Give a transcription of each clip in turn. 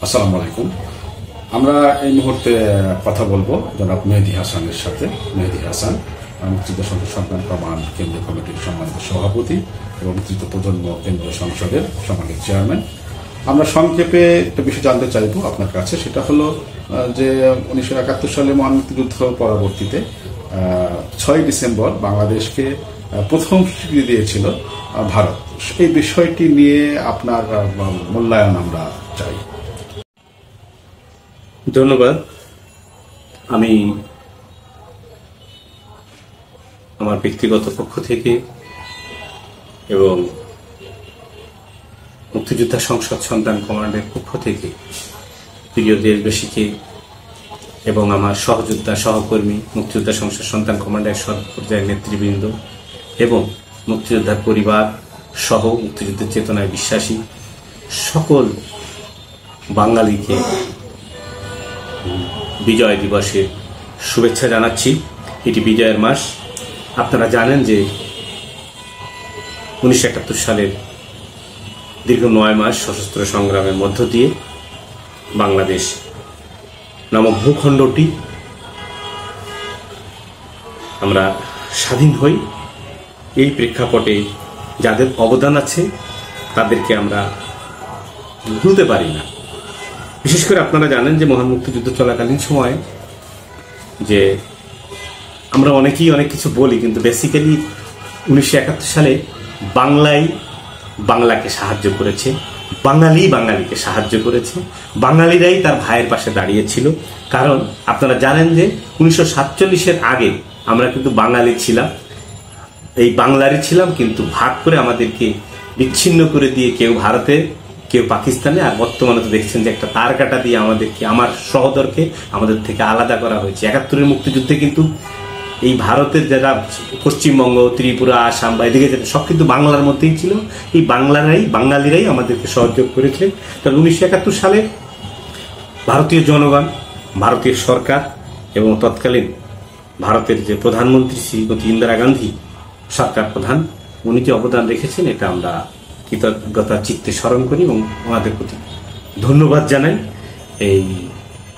আসসালামু আলাইকুম। আমরা এই মুহূর্তে কথা বলবো জনাব মেহেদী হাসানের সাথে। মেহেদী হাসান মুক্তিযুদ্ধ সংসদ সন্তান কমান্ড কেন্দ্রীয় কমিটির সম্মানিত সভাপতি এবং মুক্তিযুদ্ধ প্রজন্ম কেন্দ্রীয় সংসদের সম্মানিত চেয়ারম্যান। আমরা সংক্ষেপে একটা বিষয় জানতে চাইবো আপনার কাছে, সেটা হলো যে 1971 সালে মহান মুক্তিযুদ্ধ পরবর্তীতে 6 ডিসেম্বর বাংলাদেশকে প্রথম স্বীকৃতি দিয়েছিল ভারত। এই বিষয়টি নিয়ে আপনার মূল্যায়ন আমরা চাই। ধন্যবাদ। আমি আমার ব্যক্তিগত পক্ষ থেকে এবং মুক্তিযোদ্ধা সংসদ সন্তান কমান্ডের পক্ষ থেকে প্রিয় দেশবাসীকে এবং আমার সহযোদ্ধা সহকর্মী মুক্তিযোদ্ধা সংসদ সন্তান কমান্ডের সর্বপর্যায়ের নেতৃবৃন্দ এবং মুক্তিযোদ্ধার পরিবার সহ মুক্তিযুদ্ধের চেতনায় বিশ্বাসী সকল বাঙালিকে বিজয় দিবসের শুভেচ্ছা জানাচ্ছি। এটি বিজয়ের মাস। আপনারা জানেন যে 1971 সালের দীর্ঘ 9 মাস সশস্ত্র সংগ্রামের মধ্য দিয়ে বাংলাদেশ নামক ভূখণ্ডটি আমরা স্বাধীন হই। এই প্রেক্ষাপটে যাদের অবদান আছে তাদেরকে আমরা ভুলতে পারি না। বিশেষ করে আপনারা জানেন যে মহান মুক্তিযুদ্ধ চলাকালীন সময়ে যে আমরা অনেকেই অনেক কিছু বলি, কিন্তু বেসিক্যালি 1971 সালে বাংলাকে সাহায্য করেছে, বাঙালি বাঙালিকে সাহায্য করেছে, বাঙালিরাই তার ভাইয়ের পাশে দাঁড়িয়েছিল। কারণ আপনারা জানেন যে 1947-এর আগে আমরা কিন্তু বাঙালি ছিলাম, এই বাংলারই ছিলাম, কিন্তু ভাগ করে আমাদেরকে বিচ্ছিন্ন করে দিয়ে কেউ ভারতে কেউ পাকিস্তানে, আর বর্তমানে তো দেখছেন যে একটা তার কাটা দিয়ে আমাদেরকে, আমার সহোদরকে আমাদের থেকে আলাদা করা হয়েছে। 71-এর মুক্তিযুদ্ধে কিন্তু এই ভারতের যারা পশ্চিমবঙ্গ, ত্রিপুরা, আসাম বা এদিকে যেটা সব কিন্তু বাংলার মধ্যেই ছিল। এই বাঙালিরাই আমাদেরকে সহযোগ করেছে। তবে 1971 সালে ভারতীয় জনগণ, ভারতীয় সরকার এবং তৎকালীন ভারতের যে প্রধানমন্ত্রী শ্রীমতী ইন্দিরা গান্ধী সরকার প্রধান, উনি যে অবদান রেখেছেন এটা আমরা কৃতজ্ঞতার চিত্তে স্মরণ করি এবং আমাদের প্রতি ধন্যবাদ জানাই।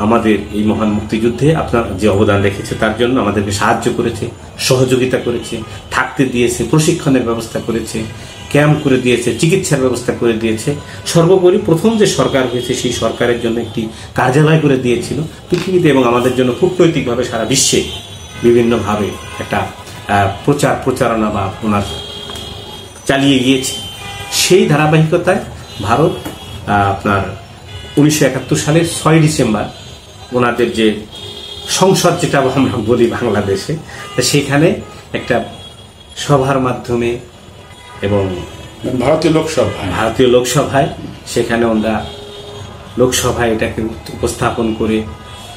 আমাদের এই মহান মুক্তিযুদ্ধে আপনার যে অবদান রেখেছে তার জন্য আমাদেরকে সাহায্য করেছে, সহযোগিতা করেছে, থাকতে দিয়েছে, প্রশিক্ষণের ব্যবস্থা করেছে, ক্যাম্প করে দিয়েছে, চিকিৎসার ব্যবস্থা করে দিয়েছে। সর্বোপরি প্রথম যে সরকার হয়েছে সেই সরকারের জন্য একটি কার্যালয় করে দিয়েছিল পৃথিবীতে, এবং আমাদের জন্য কূটনৈতিকভাবে সারা বিশ্বে বিভিন্নভাবে একটা প্রচারণা বা ওনার চালিয়ে গিয়েছে। সেই ধারাবাহিকতায় ভারত আপনার 1971 সালের 6 ডিসেম্বর ওনাদের যে সংসদ, যেটা আমরা বলি বাংলাদেশে, সেখানে একটা সভার মাধ্যমে এবং ভারতীয় লোকসভায় সেখানে ওনারা লোকসভায় এটাকে উপস্থাপন করে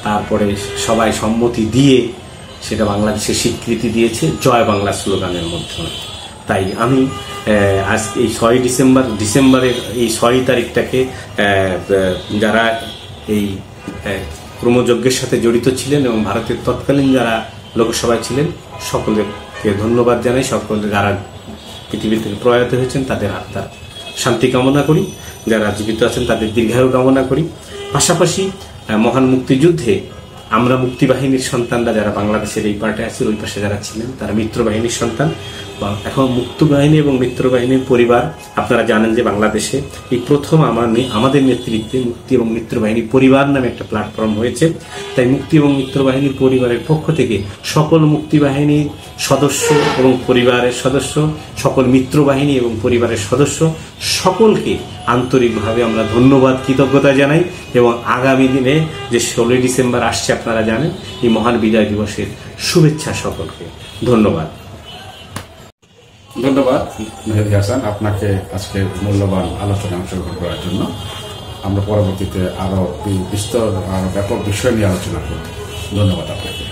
তারপরে সবাই সম্মতি দিয়ে সেটা বাংলাদেশের স্বীকৃতি দিয়েছে জয় বাংলা স্লোগানের মাধ্যমে। তাই আমি আজ এই 6 ডিসেম্বরের এই 6 তারিখটাকে যারা এই ক্রমযজ্ঞের সাথে জড়িত ছিলেন এবং ভারতের তৎকালীন যারা লোকসভায় ছিলেন সকলকে ধন্যবাদ জানাই। সকলে যারা পৃথিবী থেকে প্রয়াত হয়েছেন তাদের আত্মার শান্তি কামনা করি, যারা জীবিত আছেন তাদের দীর্ঘায়ু কামনা করি। পাশাপাশি মহান মুক্তিযুদ্ধে আমরা মুক্তিবাহিনীর সন্তানরা যারা বাংলাদেশের এই পার্টে আছে, ওই পাশে যারা ছিলেন তারা মিত্রবাহিনীর সন্তান। এখন মুক্তিবাহিনী এবং মিত্রবাহিনীর পরিবার, আপনারা জানেন যে বাংলাদেশে এই প্রথম আমাদের নেতৃত্বে মুক্তি এবং মিত্রবাহিনী পরিবার নামে একটা প্ল্যাটফর্ম হয়েছে। তাই মুক্তি এবং মিত্রবাহিনীর পরিবারের পক্ষ থেকে সকল মুক্তিবাহিনীর সদস্য এবং পরিবারের সদস্য, সকল মিত্রবাহিনী এবং পরিবারের সদস্য সকলকে আন্তরিকভাবে আমরা ধন্যবাদ, কৃতজ্ঞতা জানাই। এবং আগামী দিনে যে 16 ডিসেম্বর আসছে আপনারা জানেন, এই মহান বিজয় দিবসের শুভেচ্ছা সকলকে। ধন্যবাদ মেহেদী হাসান, আপনাকে আজকে মূল্যবান আলোচনায় অংশগ্রহণ করার জন্য। আমরা পরবর্তীতে আরো বিস্তর ব্যাপক বিষয় নিয়ে আলোচনা করব। ধন্যবাদ আপনাকে।